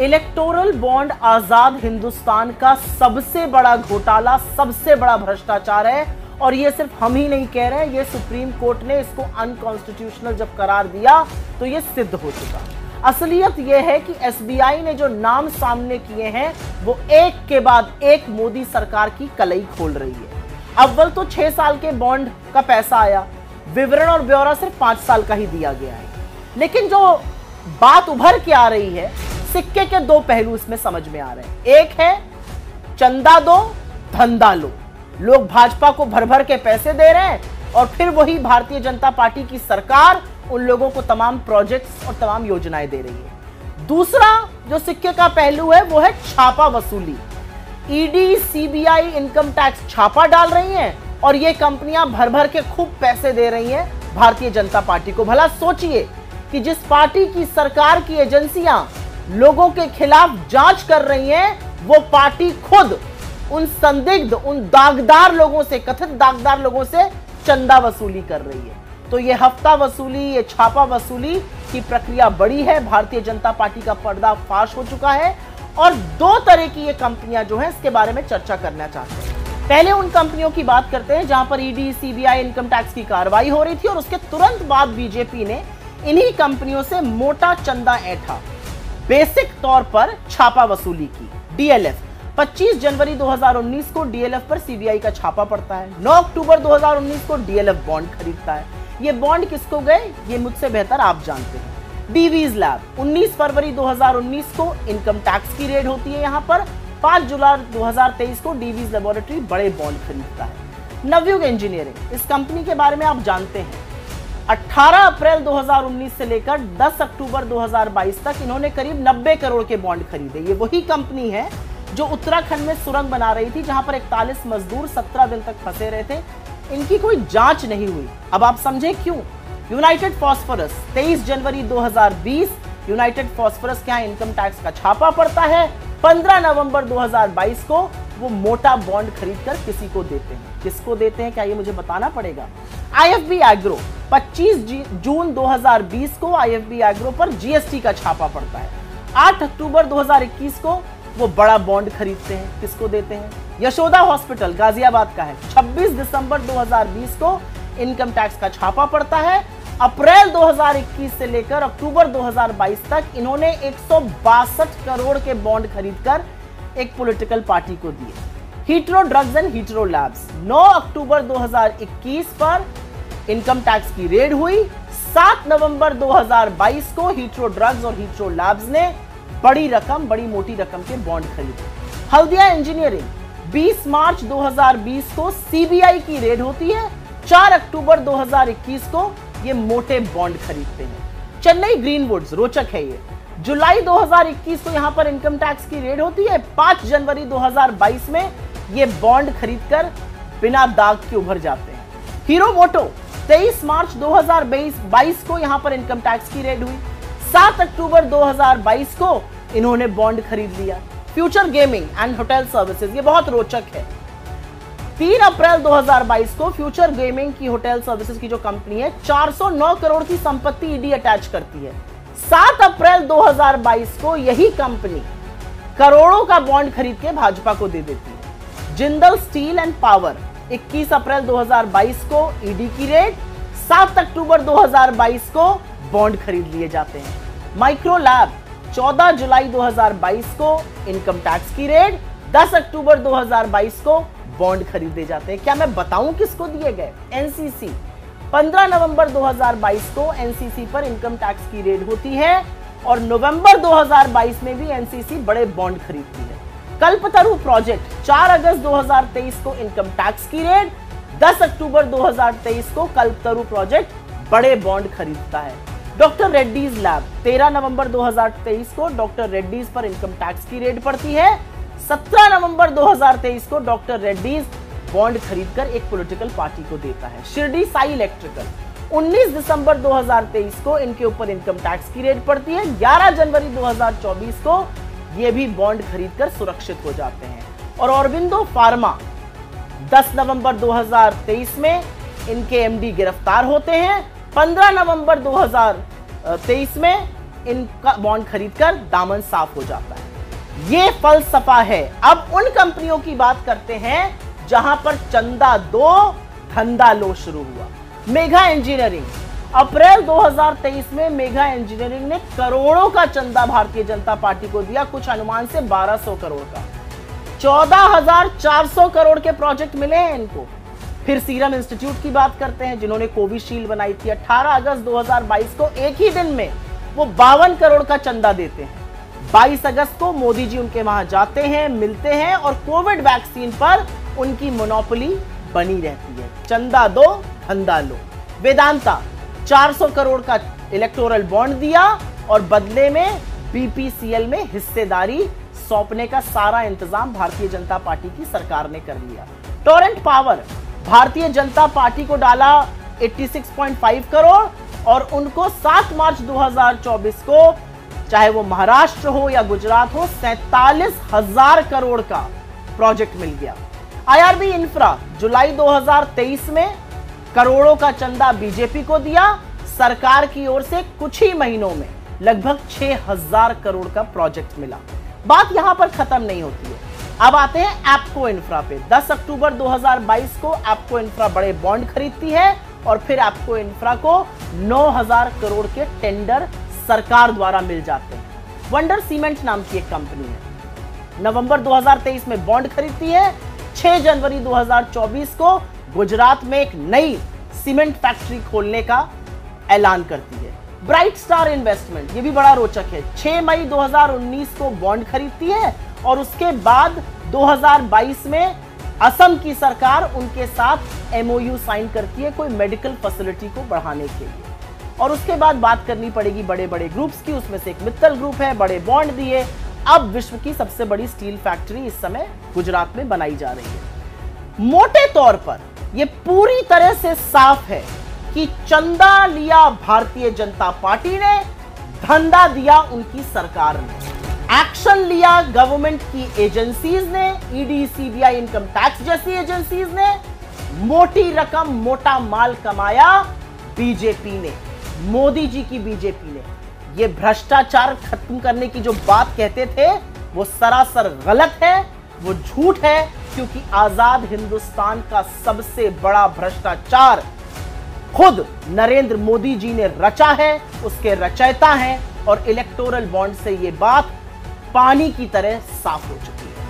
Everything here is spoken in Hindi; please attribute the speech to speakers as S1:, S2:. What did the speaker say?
S1: इलेक्टोरल बॉन्ड आजाद हिंदुस्तान का सबसे बड़ा घोटाला, सबसे बड़ा भ्रष्टाचार है। और ये सिर्फ हम ही नहीं कह रहे हैं, ये सुप्रीम कोर्ट ने इसको अनकॉन्स्टिट्यूशनल जब करार दिया तो ये सिद्ध हो चुका। असलियत ये है कि एसबीआई ने जो नाम सामने किए हैं वो एक के बाद एक मोदी सरकार की कलई खोल रही है। अव्वल तो 6 साल के बॉन्ड का पैसा आया, विवरण और ब्यौरा सिर्फ 5 साल का ही दिया गया है। लेकिन जो बात उभर के आ रही है, सिक्के के 2 पहलू इसमें समझ में आ रहे हैं। एक है चंदा दो धंधा लो, लोग भाजपा को भर भर के पैसे दे रहे हैं और फिर वही भारतीय जनता पार्टी की सरकार उन लोगों को तमाम प्रोजेक्ट्स और तमाम योजनाएं दे रही है। दूसरा जो सिक्के का पहलू है वो है छापा वसूली। ईडी, सीबीआई, इनकम टैक्स छापा डाल रही हैं और ये कंपनियां भर भर के खूब पैसे दे रही हैं भारतीय जनता पार्टी को। भला सोचिए कि जिस पार्टी की सरकार की एजेंसियां लोगों के खिलाफ जांच कर रही हैं, वो पार्टी खुद उन संदिग्ध, उन दागदार लोगों से, कथित दागदार लोगों से चंदा वसूली कर रही है। तो ये हफ्ता वसूली, ये छापा वसूली की प्रक्रिया बड़ी है। भारतीय जनता पार्टी का पर्दाफाश हो चुका है और 2 तरह की ये कंपनियां जो हैं इसके बारे में चर्चा करना चाहते हैं। पहले उन कंपनियों की बात करते हैं जहां पर ईडी, सीबीआई, इनकम टैक्स की कार्रवाई हो रही थी और उसके तुरंत बाद बीजेपी ने इन्हीं कंपनियों से मोटा चंदा ऐंठा, बेसिक तौर पर छापा वसूली की। डीएलएफ 25 जनवरी 2019 को डीएलएफ पर सीबीआई का छापा पड़ता है। 9 अक्टूबर 2019 को डीएलएफ बॉन्ड खरीदता है। ये बॉन्ड किसको गए, ये मुझसे बेहतर आप जानते हैं। डीवीज लैब 19 फरवरी 2019 को इनकम टैक्स की रेड होती है। यहां पर 5 जुलाई 2023 को डीवीज लेबोरेटरी बड़े बॉन्ड खरीदता है। नवयुग इंजीनियरिंग, इस कंपनी के बारे में आप जानते हैं। 18 अप्रैल 2019 से लेकर 10 अक्टूबर 2022 तक इन्होंने करीब 90 करोड़ के बॉन्ड खरीदे। ये वही कंपनी है जो उत्तराखंड में सुरंग बना रही थी, जहां पर 41 मजदूर 17 दिन तक फंसे रहे थे। इनकी कोई जांच नहीं हुई। अब आप समझे क्यों। यूनाइटेड फॉस्फोरस 23 जनवरी 2020 यूनाइटेड फॉस्फोरस के यहाँ इनकम टैक्स का छापा पड़ता है। 15 नवंबर 2022 को वो मोटा बॉन्ड खरीदकर किसी को देते हैं। किसको देते हैं क्या ये मुझे बताना पड़ेगा। आईएफबी एग्रो 25 जून 2020 को आईएफबी एग्रो पर जीएसटी का छापा पड़ता है। 8 अक्टूबर 2021 को वो बड़ा बॉन्ड खरीदते हैं। किसको देते हैं। यशोदा हॉस्पिटल गाजियाबाद का है। 26 दिसंबर 2020 को इनकम टैक्स का छापा पड़ता है। अप्रैल 2021 से लेकर अक्टूबर 2022 तक इन्होंने 162 करोड़ के बॉन्ड खरीदकर एक पॉलिटिकल पार्टी को दिए। Hetero drugs and hetero labs 9 अक्टूबर 2021 पर इनकम टैक्स की रेड हुई। 7 नवंबर 2022 को हीट्रो ड्रग्स और हीट्रो लैब्स ने बड़ी रकम, बड़ी मोटी रकम के बॉन्ड खरीदे। हल्दिया इंजीनियरिंग 20 मार्च 2020 को सीबीआई की रेड होती है। 4 अक्टूबर 2021 को ये मोटे बॉन्ड खरीदते हैं। चेन्नई ग्रीनवुड्स, रोचक है ये, जुलाई 2021 को यहां पर इनकम टैक्स की रेड होती है। 5 जनवरी 2022 में ये बॉन्ड खरीदकर बिना दाग के उभर जाते हैं। हीरो मोटो 23 मार्च 2022 को यहां पर इनकम टैक्स की रेड हुई। 7 अक्टूबर 2022 को इन्होंने बॉन्ड खरीद लिया। Future gaming and hotel services, ये बहुत रोचक है। 3 अप्रैल 2022 को फ्यूचर गेमिंग की होटल सर्विसेज की जो कंपनी है 409 करोड़ की संपत्ति ईडी अटैच करती है। 7 अप्रैल 2022 को यही कंपनी करोड़ों का बॉन्ड खरीद के भाजपा को दे देती है। जिंदल स्टील एंड पावर 21 अप्रैल 2022 को ईडी की रेड। 7 अक्टूबर 2022 को बॉन्ड खरीद लिए जाते हैं। माइक्रो लैब 14 जुलाई 2022 को इनकम टैक्स की रेड। 10 अक्टूबर 2022 को बॉन्ड खरीदे जाते हैं। क्या मैं बताऊं किसको दिए गए। एनसीसी 15 नवंबर 2022 को एनसीसी पर इनकम टैक्स की रेड होती है और नवंबर 2022 में भी एनसीसी बड़े बॉन्ड खरीदती है। कल्पतरु प्रोजेक्ट 4 अगस्त 2023 को इनकम टैक्स की रेड। 10 अक्टूबर 2023 को कल्पतरु प्रोजेक्ट बड़े बॉन्ड खरीदता है। डॉक्टर रेड्डीज लैब 13 नवंबर 2023 को डॉक्टर रेड्डीज पर इनकम टैक्स की रेड पड़ती है। 17 नवंबर 2023 को डॉक्टर रेड्डीज बॉन्ड खरीदकर एक पॉलिटिकल पार्टी को देता है। शिरडी साई इलेक्ट्रिकल 19 दिसंबर 2023 को इनके ऊपर इनकम टैक्स की रेड पड़ती है। 11 जनवरी 2024 को ये भी बॉन्ड खरीदकर सुरक्षित हो जाते हैं। और ऑरबिंदो फार्मा 10 नवंबर 2023 में इनके एमडी गिरफ्तार होते हैं। 15 नवंबर 2023 में इनका बॉन्ड खरीदकर दामन साफ हो जाता है। ये फलसफा है। अब उन कंपनियों की बात करते हैं जहां पर चंदा दो धंधा लो शुरू हुआ। मेगा इंजीनियरिंग, अप्रैल 2023 में मेगा इंजीनियरिंग ने करोड़ों का चंदा भारतीय जनता पार्टी को दिया, कुछ अनुमान से 1200 करोड़ का। 14,400 करोड़ के प्रोजेक्ट मिले हैं इनको। फिर सीरम इंस्टीट्यूट की बात करते हैं जिन्होंने कोविशील्ड बनाई थी। 18 अगस्त 2022 को एक ही दिन में वो 52 करोड़ का चंदा देते हैं। 22 अगस्त को मोदी जी उनके वहां जाते हैं, मिलते हैं और कोविड वैक्सीन पर उनकी मोनोपोली बनी रहती है। चंदा दो धंधा लो। वेदांता 400 करोड़ का इलेक्टोरल बॉन्ड दिया और बदले में बीपीसीएल में हिस्सेदारी सौंपने का सारा इंतजाम भारतीय जनता पार्टी की सरकार ने कर लिया। Torrent power, Bharatiya Janata party को डाला 86.5 करोड़ और उनको 7 मार्च 2024 को, चाहे वो महाराष्ट्र हो या गुजरात हो, 47,000 करोड़ का प्रोजेक्ट मिल गया। आईआरबी इंफ्रा, जुलाई 2023 में करोड़ों का चंदा बीजेपी को दिया। सरकार की ओर से कुछ ही महीनों में लगभग 6,000 करोड़ का प्रोजेक्ट मिला। बात यहां पर खत्म नहीं होती है। अब आते हैं एप्को इंफ्रा पे। 10 अक्टूबर 2022 को एप्को इंफ्रा बड़े बॉन्ड खरीदती है और फिर एप्को इंफ्रा को 9,000 करोड़ के टेंडर सरकार द्वारा मिल जाते हैं। वंडर सीमेंट नाम की एक कंपनी है, नवंबर 2023 में बॉन्ड खरीदती है। 6 जनवरी 2024 को गुजरात में एक नई सीमेंट फैक्ट्री खोलने का ऐलान करती है। ब्राइट स्टार इन्वेस्टमेंट, ये भी बड़ा रोचक है। 6 मई 2019 को बॉन्ड खरीदती है और उसके बाद 2022 में असम की सरकार उनके साथ एमओयू साइन करती है कोई मेडिकल फैसिलिटी को बढ़ाने के लिए। और उसके बाद बात करनी पड़ेगी बड़े बड़े ग्रुप्स की, उसमें से एक मित्तल ग्रुप है, बड़े बॉन्ड दिए। अब विश्व की सबसे बड़ी स्टील फैक्ट्री इस समय गुजरात में बनाई जा रही है। मोटे तौर पर यह पूरी तरह से साफ है कि चंदा लिया भारतीय जनता पार्टी ने, धंधा दिया उनकी सरकार ने। एक्शन लिया गवर्नमेंट की एजेंसीज ने, ईडी, सीबीआई, इनकम टैक्स जैसी एजेंसीज ने। मोटी रकम, मोटा माल कमाया बीजेपी ने, मोदी जी की बीजेपी ने। ये भ्रष्टाचार खत्म करने की जो बात कहते थे वो सरासर गलत है, वो झूठ है, क्योंकि आजाद हिंदुस्तान का सबसे बड़ा भ्रष्टाचार खुद नरेंद्र मोदी जी ने रचा है, उसके रचयिता हैं। और इलेक्टोरल बॉन्ड से ये बात पानी की तरह साफ हो चुकी है।